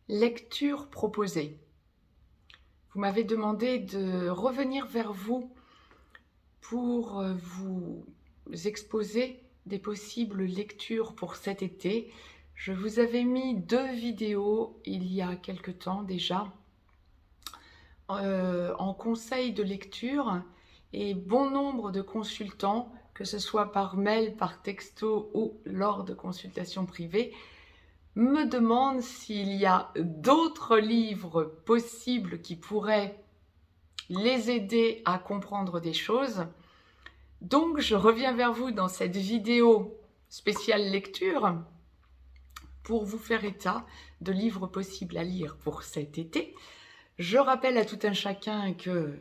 Lecture proposée. Vous m'avez demandé de revenir vers vous pour vous exposer des possibles lectures pour cet été. Je vous avais mis 2 vidéos il y a quelque temps déjà en conseil de lecture, et bon nombre de consultants, que ce soit par mail, par texto ou lors de consultations privées, me demande s'il y a d'autres livres possibles qui pourraient les aider à comprendre des choses. Donc, je reviens vers vous dans cette vidéo spéciale lecture pour vous faire état de livres possibles à lire pour cet été. Je rappelle à tout un chacun que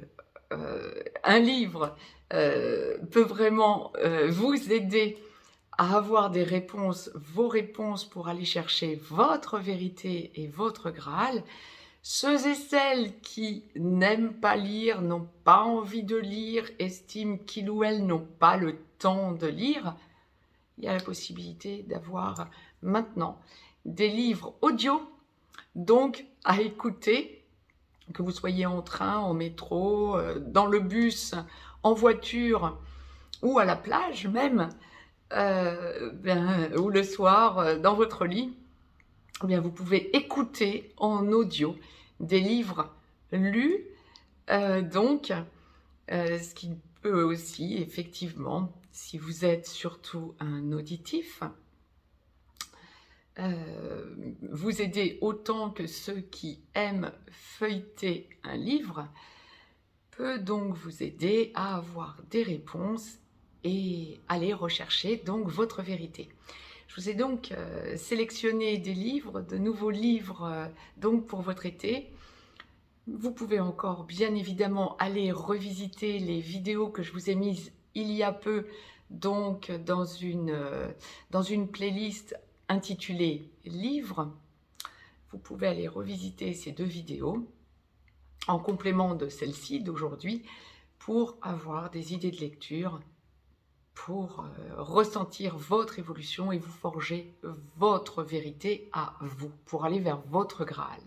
un livre peut vraiment vous aider à avoir des réponses, vos réponses pour aller chercher votre vérité et votre Graal. Ceux et celles qui n'aiment pas lire, n'ont pas envie de lire, estiment qu'ils ou elles n'ont pas le temps de lire, il y a la possibilité d'avoir maintenant des livres audio, donc à écouter, que vous soyez en train, en métro, dans le bus, en voiture ou à la plage même, ou le soir dans votre lit, bien, vous pouvez écouter en audio des livres lus, ce qui peut aussi effectivement, si vous êtes surtout un auditif, vous aider autant que ceux qui aiment feuilleter un livre, peut donc vous aider à avoir des réponses et aller rechercher donc votre vérité. Je vous ai donc sélectionné des livres, de nouveaux livres donc pour votre été. Vous pouvez encore bien évidemment aller revisiter les vidéos que je vous ai mises il y a peu, donc dans une playlist intitulée Livres. Vous pouvez aller revisiter ces 2 vidéos en complément de celle-ci d'aujourd'hui pour avoir des idées de lecture, pour ressentir votre évolution et vous forger votre vérité à vous, pour aller vers votre Graal.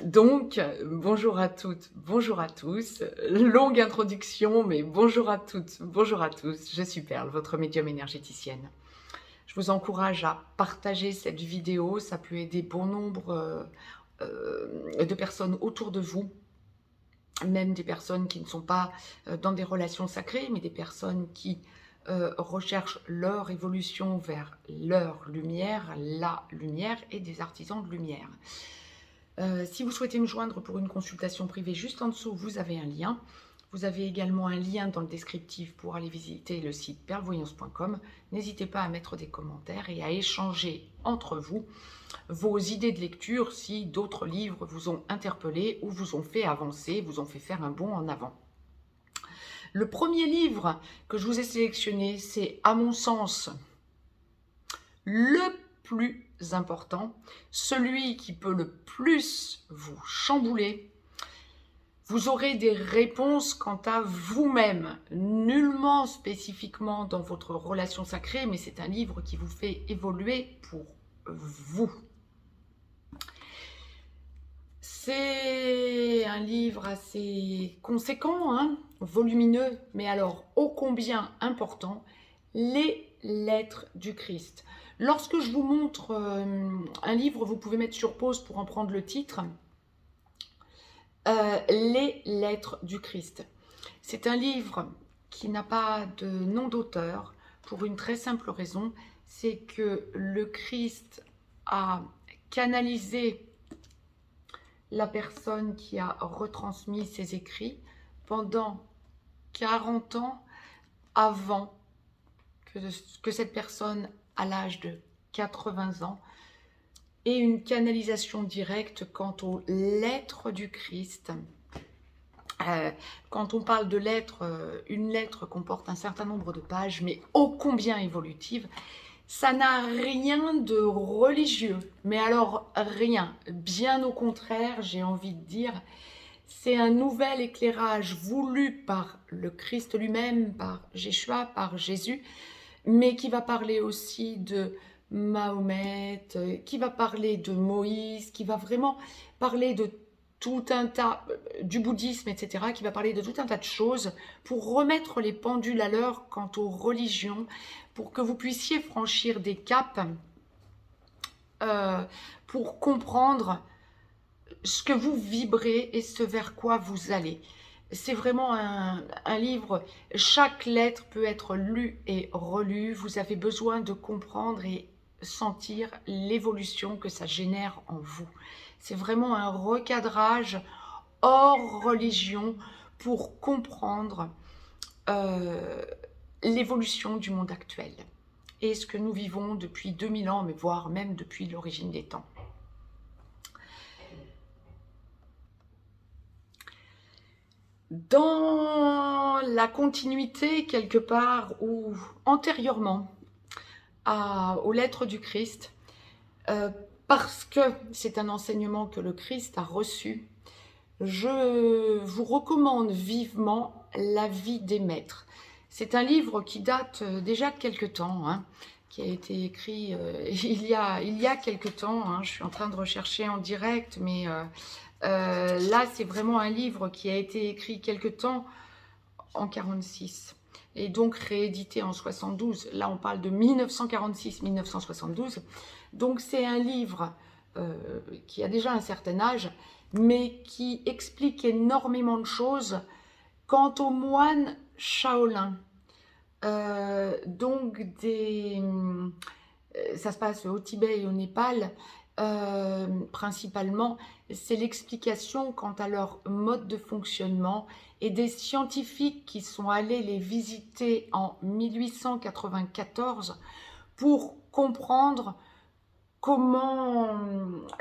Donc, bonjour à toutes, bonjour à tous. Longue introduction, mais bonjour à toutes, bonjour à tous. Je suis Perle, votre médium énergéticienne. Je vous encourage à partager cette vidéo, ça peut aider bon nombre de personnes autour de vous, même des personnes qui ne sont pas dans des relations sacrées, mais des personnes qui recherchent leur évolution vers leur lumière, la lumière, et des artisans de lumière. Si vous souhaitez me joindre pour une consultation privée, juste en dessous, vous avez un lien. Vous avez également un lien dans le descriptif pour aller visiter le site perlevoyance.com. N'hésitez pas à mettre des commentaires et à échanger entre vous vos idées de lecture si d'autres livres vous ont interpellé ou vous ont fait avancer, vous ont fait faire un bond en avant. Le premier livre que je vous ai sélectionné, c'est à mon sens le plus important, celui qui peut le plus vous chambouler. Vous aurez des réponses quant à vous-même, nullement spécifiquement dans votre relation sacrée, mais c'est un livre qui vous fait évoluer pour vous. C'est un livre assez conséquent, volumineux, mais alors ô combien important, les lettres du Christ. Lorsque je vous montre un livre, vous pouvez mettre sur pause pour en prendre le titre. Les lettres du Christ. C'est un livre qui n'a pas de nom d'auteur pour une très simple raison, c'est que le Christ a canalisé la personne qui a retransmis ses écrits pendant 40 ans avant que cette personne, à l'âge de 80 ans, ait une canalisation directe quant aux lettres du Christ. Quand on parle de lettres, une lettre comporte un certain nombre de pages, mais ô combien évolutive. Ça n'a rien de religieux, mais alors rien, bien au contraire, j'ai envie de dire, c'est un nouvel éclairage voulu par le Christ lui-même, par Jésus, par Jésus, mais qui va parler aussi de Mahomet, qui va parler de Moïse, qui va vraiment parler de tout un tas, du bouddhisme, etc., qui va parler de tout un tas de choses pour remettre les pendules à l'heure quant aux religions, pour que vous puissiez franchir des caps, pour comprendre ce que vous vibrez et ce vers quoi vous allez. C'est vraiment un livre, chaque lettre peut être lue et relue, vous avez besoin de comprendre et sentir l'évolution que ça génère en vous. C'est vraiment un recadrage hors religion pour comprendre l'évolution du monde actuel et ce que nous vivons depuis 2000 ans, mais voire même depuis l'origine des temps. Dans la continuité, quelque part, ou antérieurement aux lettres du Christ, parce que c'est un enseignement que le Christ a reçu, je vous recommande vivement La vie des maîtres. C'est un livre qui date déjà de quelque temps, hein, qui a été écrit il y a quelque temps. Hein, je suis en train de rechercher en direct, mais là, c'est vraiment un livre qui a été écrit quelque temps en 46 et donc réédité en 72. Là, on parle de 1946-1972. Donc, c'est un livre qui a déjà un certain âge, mais qui explique énormément de choses quant aux moines Shaolin. Donc, ça se passe au Tibet et au Népal, principalement. C'est l'explication quant à leur mode de fonctionnement et des scientifiques qui sont allés les visiter en 1894 pour comprendre comment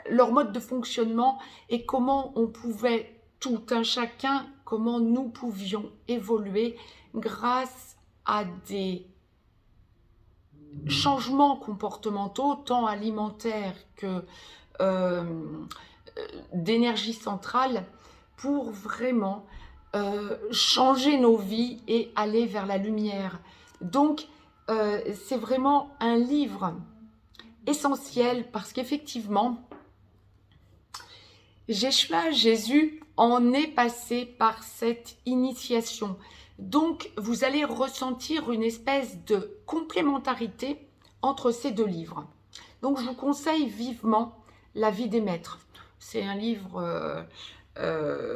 leur mode de fonctionnement et comment on pouvait, tout un chacun, comment nous pouvions évoluer grâce à des changements comportementaux, tant alimentaires que d'énergie centrale, pour vraiment changer nos vies et aller vers la lumière. Donc, c'est vraiment un livre essentiel parce qu'effectivement, Yeshua, Jésus, en est passé par cette initiation. Donc, vous allez ressentir une espèce de complémentarité entre ces deux livres. Donc, je vous conseille vivement La vie des maîtres. C'est un livre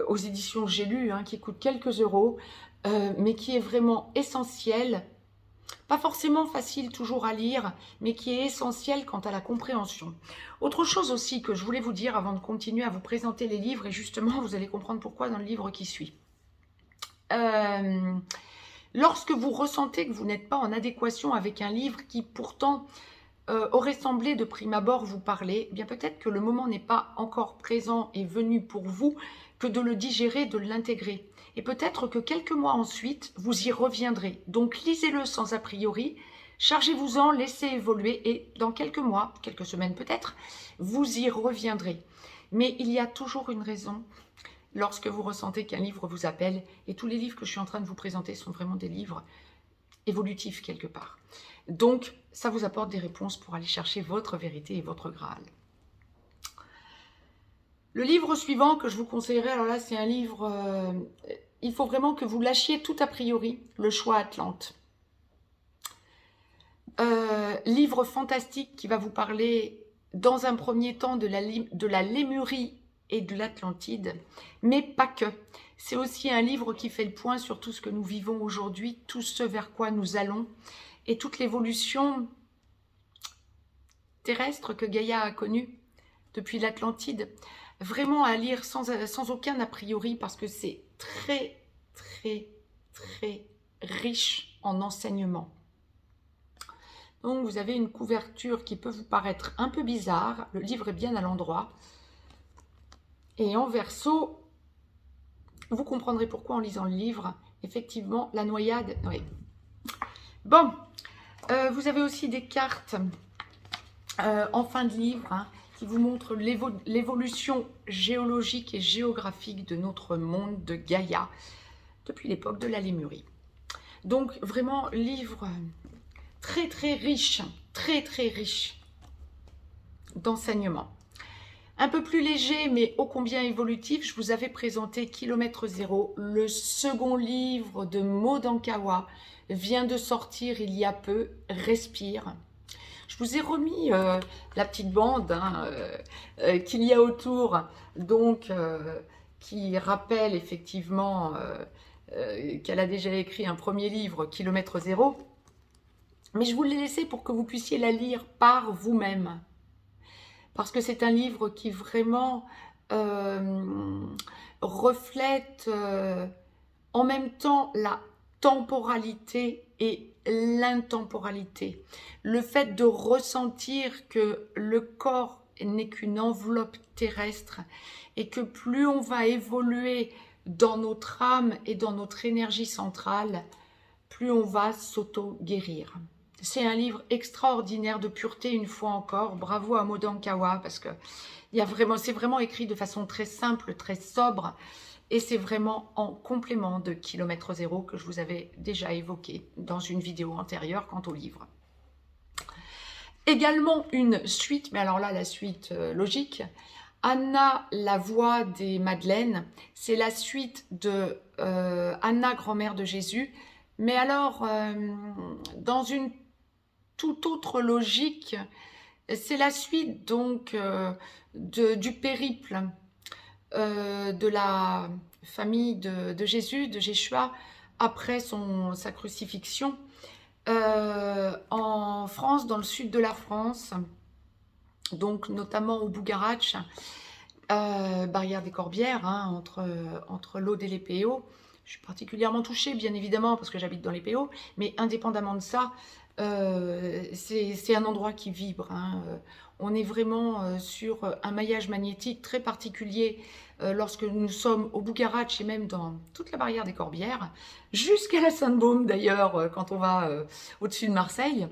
aux éditions J'ai lu, hein, qui coûte quelques euros, mais qui est vraiment essentiel. Pas forcément facile toujours à lire, mais qui est essentiel quant à la compréhension. Autre chose aussi que je voulais vous dire avant de continuer à vous présenter les livres, et justement vous allez comprendre pourquoi dans le livre qui suit. Lorsque vous ressentez que vous n'êtes pas en adéquation avec un livre qui pourtant aurait semblé de prime abord vous parler, eh bien peut-être que le moment n'est pas encore présent et venu pour vous que de le digérer, de l'intégrer. Et peut-être que quelques mois ensuite, vous y reviendrez. Donc lisez-le sans a priori, chargez-vous-en, laissez évoluer et dans quelques mois, quelques semaines peut-être, vous y reviendrez. Mais il y a toujours une raison lorsque vous ressentez qu'un livre vous appelle, et tous les livres que je suis en train de vous présenter sont vraiment des livres évolutifs quelque part. Donc, ça vous apporte des réponses pour aller chercher votre vérité et votre Graal. Le livre suivant que je vous conseillerais, alors là, c'est un livre, il faut vraiment que vous lâchiez tout a priori, Le choix Atlante. Livre fantastique qui va vous parler, dans un premier temps, de la Lémurie et de l'Atlantide, mais pas que. C'est aussi un livre qui fait le point sur tout ce que nous vivons aujourd'hui, tout ce vers quoi nous allons, et toute l'évolution terrestre que Gaïa a connue depuis l'Atlantide. Vraiment à lire sans aucun a priori, parce que c'est très, très, très riche en enseignements. Donc vous avez une couverture qui peut vous paraître un peu bizarre. Le livre est bien à l'endroit. Et en verso, vous comprendrez pourquoi en lisant le livre. Effectivement, la noyade, oui. Bon, vous avez aussi des cartes en fin de livre, hein, qui vous montrent l'évolution géologique et géographique de notre monde de Gaïa depuis l'époque de la Lémurie. Donc vraiment livre très très riche, très très riche d'enseignement. Un peu plus léger, mais ô combien évolutif, je vous avais présenté Kilomètre Zéro. Le second livre de Maud Ankawa vient de sortir il y a peu, Respire. Je vous ai remis la petite bande qu'il y a autour, donc qui rappelle effectivement qu'elle a déjà écrit un premier livre, Kilomètre Zéro. Mais je vous l'ai laissé pour que vous puissiez la lire par vous-même. Parce que c'est un livre qui vraiment reflète en même temps la temporalité et l'intemporalité. Le fait de ressentir que le corps n'est qu'une enveloppe terrestre et que plus on va évoluer dans notre âme et dans notre énergie centrale, plus on va s'auto-guérir. C'est un livre extraordinaire de pureté, une fois encore. Bravo à Maud Ankawa, parce que c'est vraiment écrit de façon très simple, très sobre, et c'est vraiment en complément de Kilomètre Zéro que je vous avais déjà évoqué dans une vidéo antérieure quant au livre. Également une suite, mais alors là, la suite logique, Anna, la voix des Madeleines, c'est la suite de Anna, grand-mère de Jésus, mais alors dans une toute autre logique, c'est la suite donc du périple de la famille de Jésus, de Jéshua, après sa crucifixion, en France, dans le sud de la France, donc notamment au Bougaratch, barrière des Corbières, hein, entre l'Aude et les PO. Je suis particulièrement touchée, bien évidemment, parce que j'habite dans les PO, mais indépendamment de ça, c'est un endroit qui vibre. Hein. On est vraiment sur un maillage magnétique très particulier lorsque nous sommes au Bougaratch et même dans toute la barrière des Corbières, jusqu'à la Sainte-Baume d'ailleurs, quand on va au-dessus de Marseille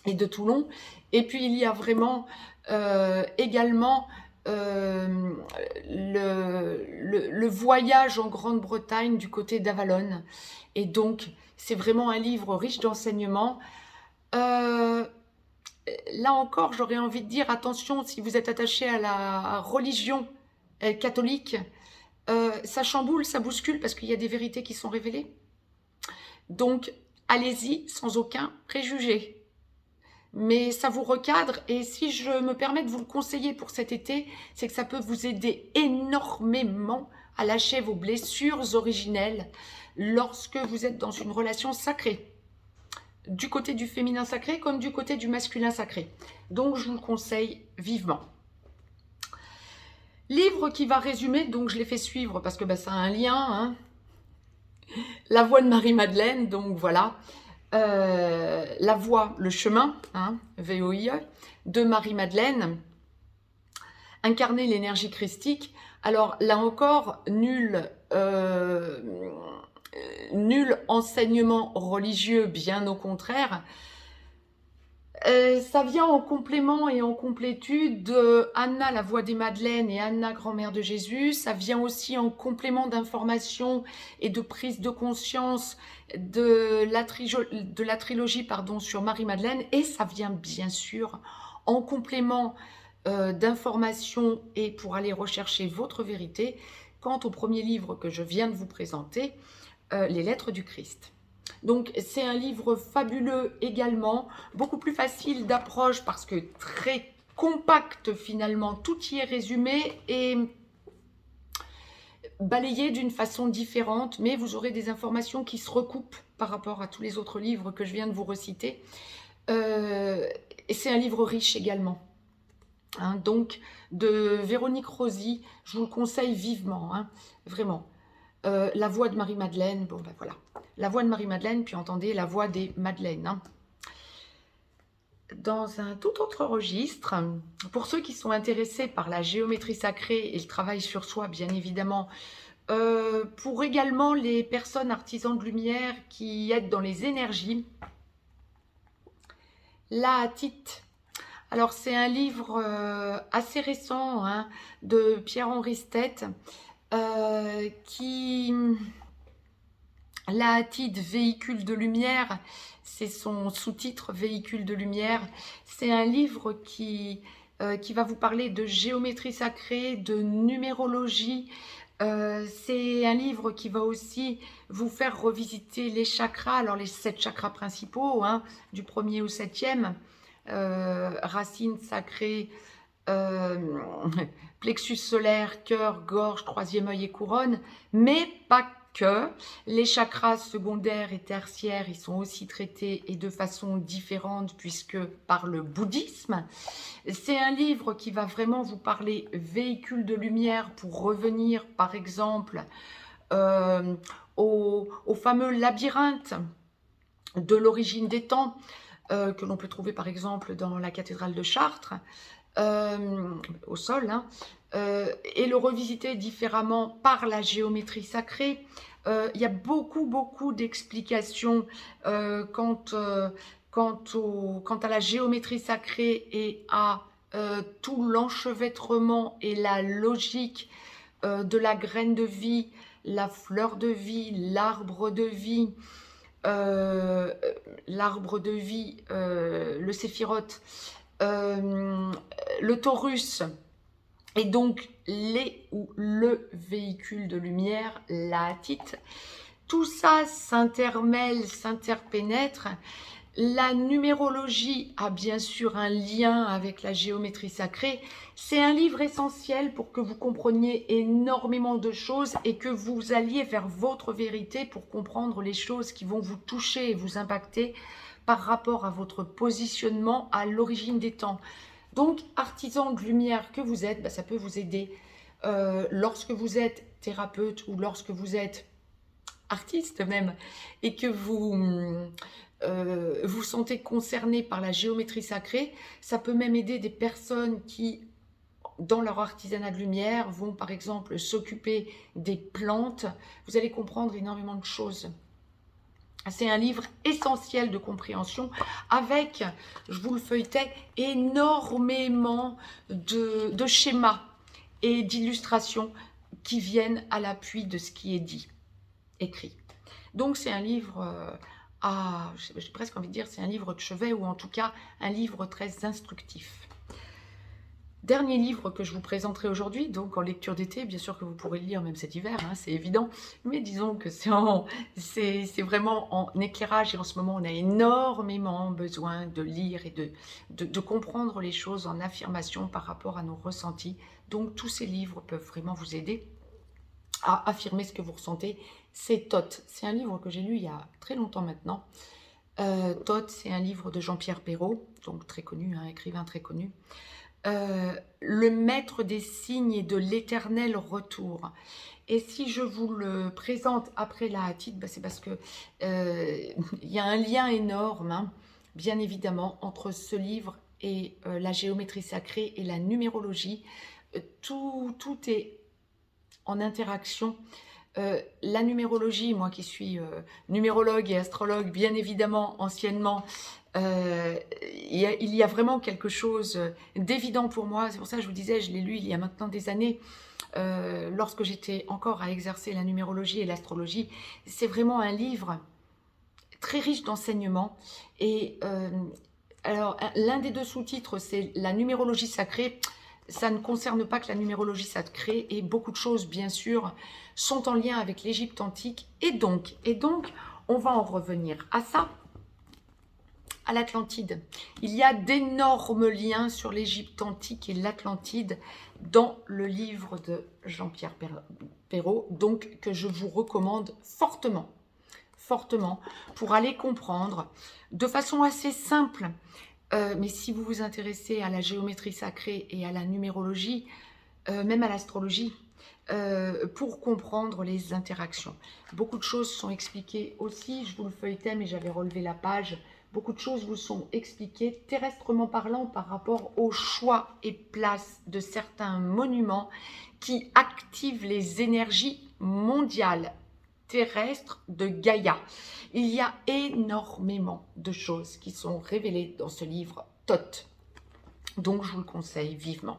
et de Toulon. Et puis il y a vraiment également le voyage en Grande-Bretagne du côté d'Avalon. Et donc, c'est vraiment un livre riche d'enseignements. Là encore, j'aurais envie de dire, attention, si vous êtes attaché à la religion catholique, ça chamboule, ça bouscule, parce qu'il y a des vérités qui sont révélées. Donc, allez-y sans aucun préjugé. Mais ça vous recadre, et si je me permets de vous le conseiller pour cet été, c'est que ça peut vous aider énormément à lâcher vos blessures originelles lorsque vous êtes dans une relation sacrée, du côté du féminin sacré comme du côté du masculin sacré. Donc je vous le conseille vivement. Livre qui va résumer, donc je l'ai fait suivre parce que ça a un lien, hein. La voix de Marie-Madeleine, donc voilà. La voie, le chemin, hein, VOIE, de Marie-Madeleine, incarner l'énergie christique. Alors là encore, nul enseignement religieux, bien au contraire. Ça vient en complément et en complétude de Anna, la voix des Madeleines, et Anna, grand-mère de Jésus. Ça vient aussi en complément d'information et de prise de conscience de la trilogie sur Marie-Madeleine. Et ça vient bien sûr en complément d'information et pour aller rechercher votre vérité quant au premier livre que je viens de vous présenter, Les Lettres du Christ. Donc c'est un livre fabuleux également, beaucoup plus facile d'approche parce que très compact finalement, tout y est résumé et balayé d'une façon différente, mais vous aurez des informations qui se recoupent par rapport à tous les autres livres que je viens de vous reciter. Et c'est un livre riche également. Hein, donc de Véronique Rosy, je vous le conseille vivement, hein, vraiment. La voix de Marie-Madeleine, bon ben voilà. La voix de Marie-Madeleine, puis entendez la voix des Madeleines. Hein. Dans un tout autre registre, pour ceux qui sont intéressés par la géométrie sacrée et le travail sur soi, bien évidemment, pour également les personnes artisans de lumière qui aident dans les énergies, La Hatite. Alors c'est un livre assez récent, hein, de Pierre-Henri Stett, qui... La Hatite, véhicule de lumière, c'est son sous-titre, véhicule de lumière. C'est un livre qui qui va vous parler de géométrie sacrée, de numérologie. C'est un livre qui va aussi vous faire revisiter les chakras, alors les 7 chakras principaux, hein, du 1er au 7e, racines sacrées, plexus solaire, cœur, gorge, 3e œil et couronne, mais pas que. Les chakras secondaires et tertiaires, ils sont aussi traités et de façon différente puisque par le bouddhisme. C'est un livre qui va vraiment vous parler véhicule de lumière pour revenir par exemple au fameux labyrinthe de l'origine des temps que l'on peut trouver par exemple dans la cathédrale de Chartres, au sol, hein, et le revisiter différemment par la géométrie sacrée. Il y a beaucoup d'explications quant à la géométrie sacrée et à tout l'enchevêtrement et la logique de la graine de vie, la fleur de vie, l'arbre de vie, le séphirote, le Taurus, et donc les ou le véhicule de lumière, la Hatite. Tout ça s'intermêle, s'interpénètre. La numérologie a bien sûr un lien avec la géométrie sacrée. C'est un livre essentiel pour que vous compreniez énormément de choses et que vous alliez vers votre vérité pour comprendre les choses qui vont vous toucher et vous impacter par rapport à votre positionnement à l'origine des temps. Donc, artisan de lumière que vous êtes, ça peut vous aider lorsque vous êtes thérapeute ou lorsque vous êtes artiste même et que vous vous sentez concerné par la géométrie sacrée. Ça peut même aider des personnes qui, dans leur artisanat de lumière, vont par exemple s'occuper des plantes. Vous allez comprendre énormément de choses. C'est un livre essentiel de compréhension avec, je vous le feuilletais, énormément de schémas et d'illustrations qui viennent à l'appui de ce qui est dit, écrit. Donc c'est un livre j'ai presque envie de dire, c'est un livre de chevet ou en tout cas un livre très instructif. Dernier livre que je vous présenterai aujourd'hui, donc en lecture d'été, bien sûr que vous pourrez le lire même cet hiver, hein, c'est évident, mais disons que c'est vraiment en éclairage et en ce moment on a énormément besoin de lire et de comprendre les choses en affirmation par rapport à nos ressentis. Donc tous ces livres peuvent vraiment vous aider à affirmer ce que vous ressentez. C'est Thoth, c'est un livre que j'ai lu il y a très longtemps maintenant. Thoth, c'est un livre de Jean-Pierre Perrault, donc très connu, hein, écrivain très connu. Le maître des signes et de l'éternel retour. Et si je vous le présente après la Hatite, c'est parce que il y a un lien énorme, hein, bien évidemment, entre ce livre et la géométrie sacrée et la numérologie. Tout est en interaction. La numérologie, moi qui suis numérologue et astrologue, bien évidemment, anciennement, il y a vraiment quelque chose d'évident pour moi. C'est pour ça que je vous disais, je l'ai lu il y a maintenant des années, lorsque j'étais encore à exercer la numérologie et l'astrologie. C'est vraiment un livre très riche d'enseignements. Et alors, l'un des deux sous-titres, c'est la numérologie sacrée. Ça ne concerne pas que la numérologie sacrée, et beaucoup de choses, bien sûr, sont en lien avec l'Égypte antique. Et donc, on va en revenir à ça, à l'Atlantide. Il y a d'énormes liens sur l'Égypte antique et l'Atlantide dans le livre de Jean-Pierre Perrault, donc que je vous recommande fortement, pour aller comprendre de façon assez simple. Mais si vous vous intéressez à la géométrie sacrée et à la numérologie, même à l'astrologie, pour comprendre les interactions. Beaucoup de choses sont expliquées aussi, je vous le feuilletais, mais j'avais relevé la page. Beaucoup de choses vous sont expliquées terrestrement parlant par rapport au choix et place de certains monuments qui activent les énergies mondiales terrestre de Gaïa. Il y a énormément de choses qui sont révélées dans ce livre Thoth. Donc, je vous le conseille vivement.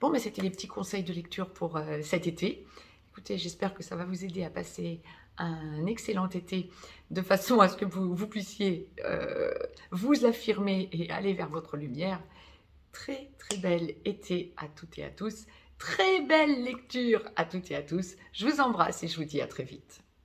Bon, mais c'était les petits conseils de lecture pour cet été. Écoutez, j'espère que ça va vous aider à passer un excellent été de façon à ce que vous puissiez vous affirmer et aller vers votre lumière. très très bel été à toutes et à tous. Très belle lecture à toutes et à tous. Je vous embrasse et je vous dis à très vite.